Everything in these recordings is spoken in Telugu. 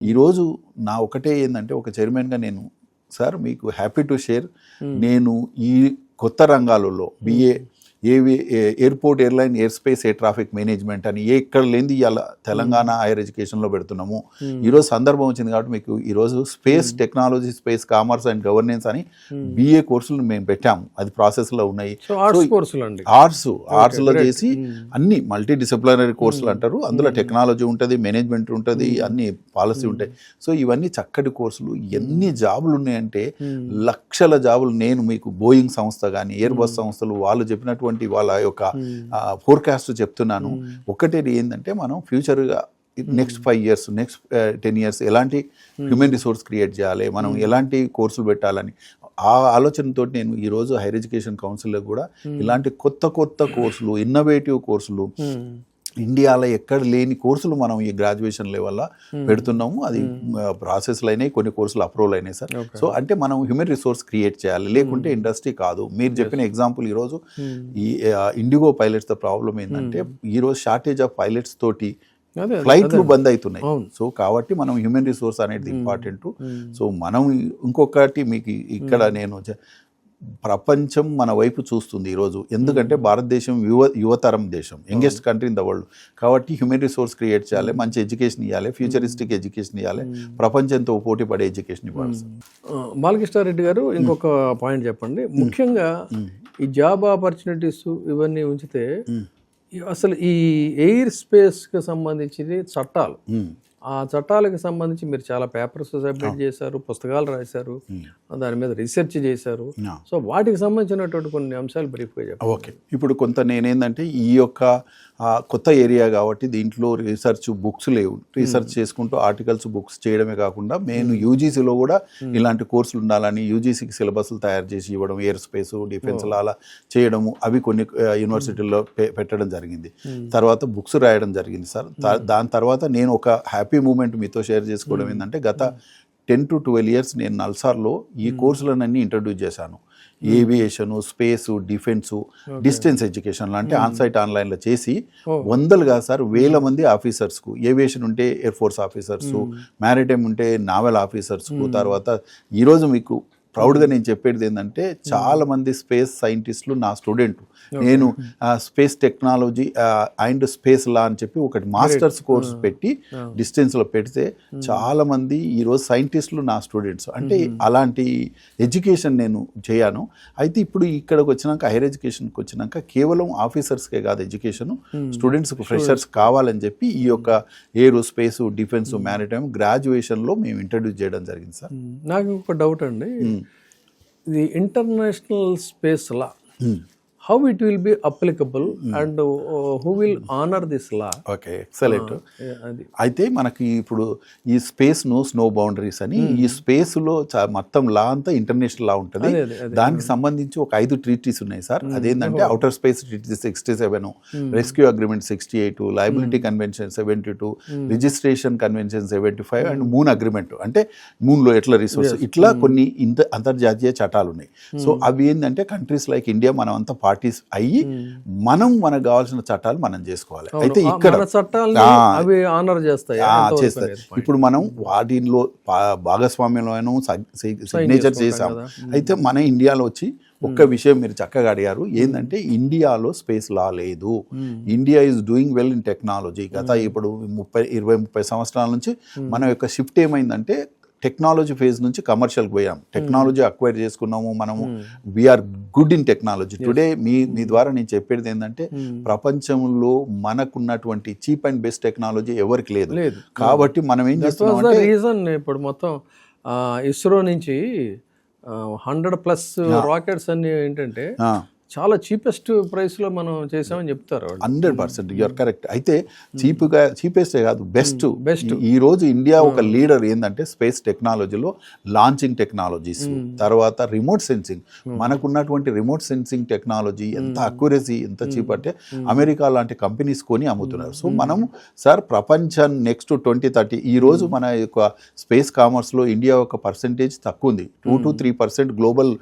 ఈరోజు నా ఒకటే ఏంటంటే ఒక చైర్మన్గా నేను సార్ మీకు హ్యాపీ టు షేర్ నేను ఈ కొత్త రంగాలలో BA airport airline air space air traffic management అని ఎక్కడ లేనిది ఇవాళ తెలంగాణ హైయర్ ఎడ్యుకేషన్లో పెడుతున్నాము. ఈరోజు సందర్భం వచ్చింది కాబట్టి మీకు ఈరోజు space technology, space commerce and governance అని బిఏ కోర్సులు మేము పెట్టాము. అది ప్రాసెస్లో ఉన్నాయి. ఆర్ట్స్లో చేసి అన్ని మల్టీ డిసిప్లినరీ కోర్సులు అంటారు. అందులో టెక్నాలజీ ఉంటుంది, మేనేజ్మెంట్ ఉంటుంది, అన్ని పాలసీ ఉంటాయి. సో ఇవన్నీ చక్కటి కోర్సులు. ఎన్ని జాబులు ఉన్నాయంటే లక్షల జాబులు. నేను మీకు బోయింగ్ సంస్థ కానీ ఎయిర్ బస్ సంస్థలు వాళ్ళు చెప్పినటువంటి వాళ్ళ యొక్క ఫోర్కాస్ట్ చెప్తున్నాను. ఒకటి ఏంటంటే మనం ఫ్యూచర్గా నెక్స్ట్ 5 years, నెక్స్ట్ 10 years ఎలాంటి హ్యూమన్ రిసోర్స్ క్రియేట్ చేయాలి, మనం ఎలాంటి కోర్సులు పెట్టాలని ఆ ఆలోచనతో నేను ఈరోజు హైయర్ ఎడ్యుకేషన్ కౌన్సిల్లో కూడా ఇలాంటి కొత్త కొత్త కోర్సులు, ఇన్నోవేటివ్ కోర్సులు, ఇండియాలో ఎక్కడ లేని కోర్సులు మనం ఈ గ్రాడ్యుయేషన్ లెవెల్లో పెడుతున్నాము. అది ప్రాసెస్లు అయినాయి, కొన్ని కోర్సులు అప్రూవల్ అయినాయి సార్. సో అంటే మనం హ్యూమన్ రిసోర్స్ క్రియేట్ చేయాలి, లేకుంటే ఇండస్ట్రీ కాదు. మీరు చెప్పిన ఎగ్జాంపుల్ ఈరోజు ఈ ఇండిగో పైలట్స్ ప్రాబ్లం ఏంటంటే ఈరోజు షార్టేజ్ ఆఫ్ పైలట్స్ తోటి ఫ్లైట్లు బంద్ అవుతున్నాయి. సో కాబట్టి మనం హ్యూమన్ రిసోర్స్ అనేది ఇంపార్టెంట్. సో మనం ఇంకొకటి మీకు ఇక్కడ నేను ప్రపంచం మన వైపు చూస్తుంది ఈరోజు. ఎందుకంటే భారతదేశం యువతరం దేశం, youngest country in the world. కాబట్టి హ్యూమన్ రిసోర్స్ క్రియేట్ చేయాలి, మంచి ఎడ్యుకేషన్ ఇవ్వాలి, ఫ్యూచరిస్టిక్ ఎడ్యుకేషన్ ఇవ్వాలి, ప్రపంచంతో పోటీ పడే ఎడ్యుకేషన్ ఇవ్వాలి. బాలకృష్ణారెడ్డి గారు, ఇంకొక పాయింట్ చెప్పండి. ముఖ్యంగా ఈ జాబ్ ఆపర్చునిటీస్ ఇవన్నీ ఉంచితే అసలు ఈ ఎయిర్ స్పేస్కి సంబంధించి చట్టాలు, ఆ చట్టాలకు సంబంధించి మీరు చాలా పేపర్స్ సబ్మిట్ చేశారు, పుస్తకాలు రాశారు, దాని మీద రీసెర్చ్ చేశారు. సో వాటికి సంబంధించినటువంటి కొన్ని అంశాలు బ్రీఫ్గా చెప్పండి. ఓకే, ఇప్పుడు కొంత నేనేంటంటే ఈ యొక్క కొత్త ఏరియా కాబట్టి దీంట్లో రీసెర్చ్ బుక్స్ లేవు. రీసెర్చ్ చేసుకుంటూ ఆర్టికల్స్, బుక్స్ చేయడమే కాకుండా నేను యూజీసీలో కూడా ఇలాంటి కోర్సులు ఉండాలని యూజీసీకి సిలబస్లు తయారు చేసి ఇవ్వడం, ఎయిర్ స్పేస్, డిఫెన్స్ అలా చేయడము, అవి కొన్ని యూనివర్సిటీల్లో పెట్టడం జరిగింది. తర్వాత బుక్స్ రాయడం జరిగింది సార్. దాని తర్వాత నేను ఒక హ్యాపీ మూమెంట్ మీతో షేర్ చేసుకోవడం ఏంటంటే గత 10 to 12 years నేను నల్సార్లో ఈ కోర్సులన్నీ ఇంట్రడ్యూస్ చేశాను. ఏవియేషను, స్పేసు, డిఫెన్సు, డిస్టెన్స్ ఎడ్యుకేషన్ అంటే ఆన్సైట్ ఆన్లైన్లో చేసి వందలుగా సార్ 1000 మంది ఆఫీసర్స్కు, ఏవియేషన్ ఉంటే ఎయిర్ ఫోర్స్ ఆఫీసర్సు, మ్యారిటైమ్ ఉంటే నావల్ ఆఫీసర్స్కు, తర్వాత ఈరోజు మీకు ప్రౌడ్గా నేను చెప్పేది ఏంటంటే చాలామంది స్పేస్ సైంటిస్టులు నా స్టూడెంట్. నేను స్పేస్ టెక్నాలజీ అండ్ స్పేస్ లా అని చెప్పి ఒకటి మాస్టర్స్ కోర్స్ పెట్టి డిస్టెన్స్లో పెడితే చాలామంది ఈరోజు సైంటిస్టులు నా స్టూడెంట్స్. అంటే అలాంటి ఎడ్యుకేషన్ నేను చేయను. అయితే ఇప్పుడు ఇక్కడికి వచ్చినాక, హైయర్ ఎడ్యుకేషన్కి వచ్చినాక కేవలం ఆఫీసర్స్కే కాదు ఎడ్యుకేషన్, స్టూడెంట్స్కి ఫ్రెషర్స్ కావాలని చెప్పి ఈ యొక్క ఎయిర్ స్పేస్, డిఫెన్స్, మ్యారిటైమ్ గ్రాడ్యుయేషన్లో మేము ఇంట్రడ్యూస్ చేయడం జరిగింది సార్. నాకు ఒక డౌట్ అండి, ఇది international space law how it will be applicable and who will honor this law? Okay, excellent. అయితే మనకి ఇప్పుడు ఈ స్పేస్ స్నో బౌండరీస్ అని ఈ స్పేస్లో మొత్తం లా అంతా ఇంటర్నేషనల్ లా ఉంటుంది. దానికి సంబంధించి ఒక 5 ట్రీటీస్ ఉన్నాయి సార్. అదేంటంటే outer space treaty 67, rescue agreement 68, liability convention 72, registration convention 75 and moon agreement అంటే మూన్లో ఎట్లా రిసోర్స్, ఇట్లా కొన్ని అంతర్జాతీయ చట్టాలు ఉన్నాయి. సో అవి ఏంటంటే కంట్రీస్ లైక్ ఇండియా మనం అంతా పార్టీస్ అయ్యి మనకు కావాల్సిన చట్టాలు మనం చేసుకోవాలి. అయితే ఇక్కడ చేస్తాయి. ఇప్పుడు మనం వాటిలో భాగస్వామ్యంలో సిగ్నేచర్ చేసాం. అయితే మన ఇండియాలో వచ్చి ఒక్క విషయం మీరు చక్కగా అడిగారు, ఏంటంటే ఇండియాలో స్పేస్ లా లేదు. India is doing well in technology. గత ఇప్పుడు 20-30 సంవత్సరాల నుంచి మన యొక్క షిఫ్ట్ ఏమైందంటే టెక్నాలజీ ఫేజ్ నుంచి కమర్షియల్కి పోయాం. టెక్నాలజీ అక్వైర్ చేసుకున్నాము మనము. We are good in technology. Today మీ ద్వారా నేను చెప్పేది ఏంటంటే ప్రపంచంలో మనకున్నటువంటి చీప్ అండ్ బెస్ట్ టెక్నాలజీ ఎవరికి లేదు. కాబట్టి మనం ఏం చేస్తున్నాం అంటే రీజన్ ఇప్పుడు మొత్తం ఇస్రో నుంచి 100+ రాకెట్స్ అన్ని ఏంటంటే చాలా చీపెస్ట్ ప్రైస్లో మనం చేసామని చెప్తారు. 100% యూఆర్ కరెక్ట్. అయితే చీపెస్టే కాదు, బెస్ట్. ఈరోజు ఇండియా ఒక లీడర్ ఏంటంటే స్పేస్ టెక్నాలజీలో లాంచింగ్ టెక్నాలజీస్, తర్వాత రిమోట్ సెన్సింగ్. మనకున్నటువంటి రిమోట్ సెన్సింగ్ టెక్నాలజీ ఎంత అక్యురసీ, ఎంత చీప్ అంటే అమెరికా లాంటి కంపెనీస్ కొని అమ్ముతున్నారు. సో మనం సార్ ప్రపంచం నెక్స్ట్ 2030 ఈరోజు మన యొక్క స్పేస్ కామర్స్లో ఇండియా ఒక పర్సెంటేజ్ తక్కువ ఉంది. 2 to 3% గ్లోబల్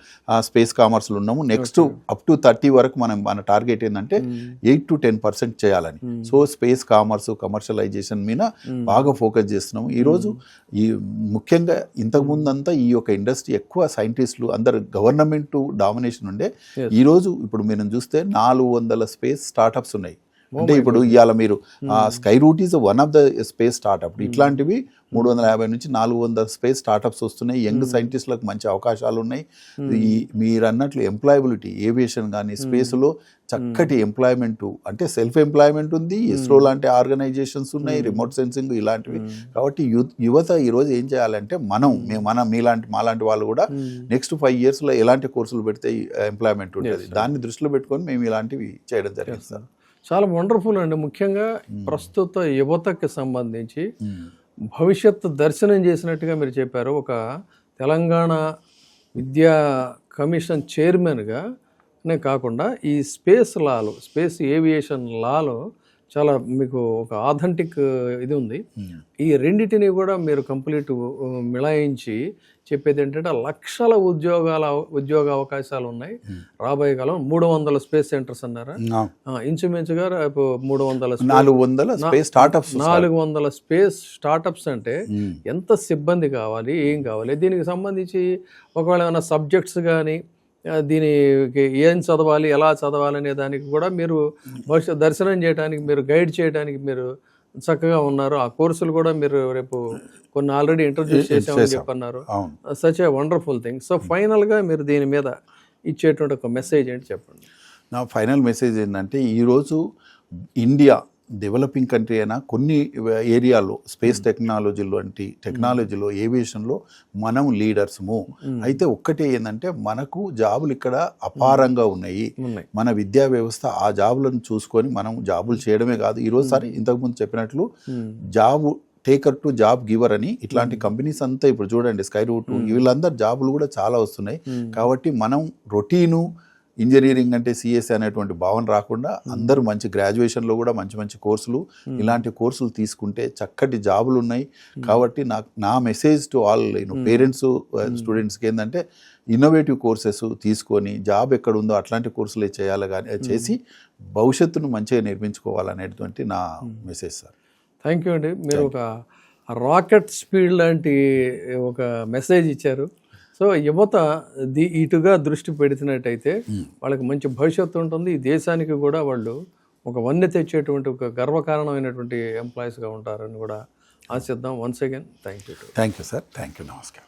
స్పేస్ కామర్స్లో ఉన్నాము. నెక్స్ట్ అప్ టు 2030 వరకు మన టార్గెట్ ఏంటంటే 8 to 10% చేయాలని. సో స్పేస్ కామర్స్ కమర్షియలైజేషన్ మీద బాగా ఫోకస్ చేస్తున్నాం. ఈరోజు ఈ ముఖ్యంగా ఇంతకుముందు అంతా ఈ యొక్క ఇండస్ట్రీ ఎక్కువ సైంటిస్టులు అందరు గవర్నమెంట్ డామినేషన్ ఉండే. ఈరోజు ఇప్పుడు మీరు చూస్తే 400 స్పేస్ స్టార్టప్స్ ఉన్నాయి. అంటే ఇప్పుడు ఇవాళ మీరు Skyroot is one of the space startup. ఇట్లాంటివి 350 నుంచి 400 స్పేస్ స్టార్టప్స్ వస్తున్నాయి. యంగ్ సైంటిస్టులకు మంచి అవకాశాలు ఉన్నాయి. ఈ మీరు అన్నట్లు ఎంప్లాయబిలిటీ ఏవియేషన్ కానీ స్పేస్లో చక్కటి ఎంప్లాయ్మెంట్, అంటే సెల్ఫ్ ఎంప్లాయ్మెంట్ ఉంది. ఇస్రో లాంటి ఆర్గనైజేషన్స్ ఉన్నాయి, రిమోట్ సెన్సింగ్ ఇలాంటివి. కాబట్టి యువత ఈరోజు ఏం చేయాలంటే మాలాంటి వాళ్ళు కూడా నెక్స్ట్ 5 yearsలో ఎలాంటి కోర్సులు పెడితే ఎంప్లాయ్మెంట్ ఉంటుంది, దాన్ని దృష్టిలో పెట్టుకొని మేము ఇలాంటివి చేయడం జరిగింది సార్. చాలా వండర్ఫుల్ అండి. ముఖ్యంగా ప్రస్తుత యువతకి సంబంధించి భవిష్యత్తు దర్శనం చేసినట్టుగా మీరు చెప్పారు. ఒక తెలంగాణ విద్యా కమిషన్ చైర్మన్గానే కాకుండా ఈ స్పేస్ ఏవియేషన్ లాలో చాలా మీకు ఒక ఆథెంటిక్ ఇది ఉంది. ఈ రెండింటిని కూడా మీరు కంప్లీట్ మిళాయించి చెప్పేది ఏంటంటే లక్షల ఉద్యోగ అవకాశాలు ఉన్నాయి రాబోయే కాలం. 300 స్పేస్ సెంటర్స్ అన్నారా, ఇంచుమించుగా 400 స్పేస్ స్టార్టప్స్ అంటే ఎంత సిబ్బంది కావాలి, ఏం కావాలి, దీనికి సంబంధించి ఒకవేళ ఏమైనా సబ్జెక్ట్స్ కానీ దీనికి ఏం చదవాలి, ఎలా చదవాలి అనే దానికి కూడా మీరు భవిష్యత్ దర్శనం చేయడానికి, మీరు గైడ్ చేయడానికి మీరు చక్కగా ఉన్నారు. ఆ కోర్సులు కూడా మీరు రేపు కొన్ని ఆల్రెడీ ఇంట్రడ్యూస్ చేసామని చెప్పన్నారు. Such a wonderful thing. So ఫైనల్గా మీరు దీని మీద ఇచ్చేటువంటి ఒక మెసేజ్ ఏంటి చెప్పండి. నా ఫైనల్ మెసేజ్ ఏంటంటే ఈరోజు ఇండియా డెవలపింగ్ కంట్రీ అయినా కొన్ని ఏరియాలో స్పేస్ టెక్నాలజీలో ఏవియేషన్లో మనం లీడర్స్ము. అయితే ఒక్కటే ఏంటంటే మనకు జాబులు ఇక్కడ అపారంగా ఉన్నాయి. మన విద్యా వ్యవస్థ ఆ జాబులను చూసుకొని మనం జాబులు చేయడమే కాదు, ఈరోజు సారి ఇంతకుముందు చెప్పినట్లు job taker to job giver అని ఇట్లాంటి కంపెనీస్ అంతా ఇప్పుడు చూడండి, స్కై రూట్, వీళ్ళందరూ జాబులు కూడా చాలా వస్తున్నాయి. కాబట్టి మనం రొటీను ఇంజనీరింగ్ అంటే సిఎస్సి అనేటువంటి భావన రాకుండా అందరూ మంచి గ్రాడ్యుయేషన్లో కూడా మంచి కోర్సులు, ఇలాంటి కోర్సులు తీసుకుంటే చక్కటి జాబులు ఉన్నాయి. కాబట్టి నా మెసేజ్ టు ఆల్ పేరెంట్స్ స్టూడెంట్స్కి ఏంటంటే ఇన్నోవేటివ్ కోర్సెస్ తీసుకొని జాబ్ ఎక్కడ ఉందో అట్లాంటి కోర్సులే చేయాలి, కానీ చేసి భవిష్యత్తును మంచిగా నిర్మించుకోవాలనేటువంటి నా మెసేజ్ సార్. థ్యాంక్ యూ అండి. మీరు ఒక రాకెట్ స్పీడ్ లాంటి ఒక మెసేజ్ ఇచ్చారు. సో యువత ఇటుగా దృష్టి పెడుతున్నట్టయితే వాళ్ళకి మంచి భవిష్యత్తు ఉంటుంది. ఈ దేశానికి కూడా వాళ్ళు ఒక వన్నె తెచ్చేటువంటి ఒక గర్వకారణమైనటువంటి ఎంప్లాయీస్గా ఉంటారని కూడా ఆశిద్దాం. Once again thank you sir. Thank you. నమస్కారం.